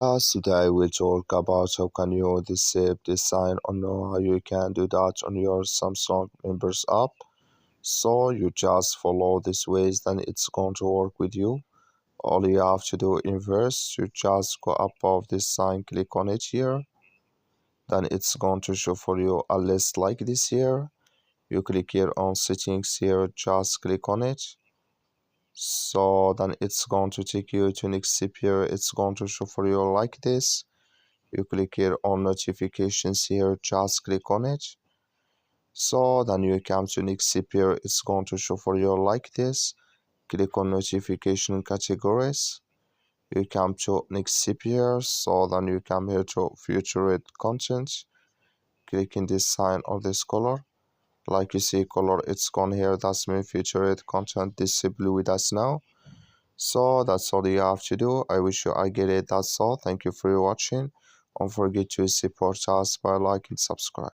Today we'll talk about how can you disable this sign or know how you can do that on your Samsung Members app. So you just follow these ways, then it's going to work with you. All you have to do in first, you just go above this sign, click on it here. Then it's going to show for you a list like this here. You click here on settings here, just click on it. So then it's going to take you to next step here. It's going to show for you like this. You click here on notifications here, just click on it. So then you come to next step here. It's going to show for you like this. Click on notification categories. You come to next step here. So then you come here to featured content. Click in this sign or this color. Like you see color, it's gone here. That's mean featured content disable with us now. So that's all you have to do. I wish you I get it. That's all. Thank you for watching. Don't forget to support us by liking and subscribe.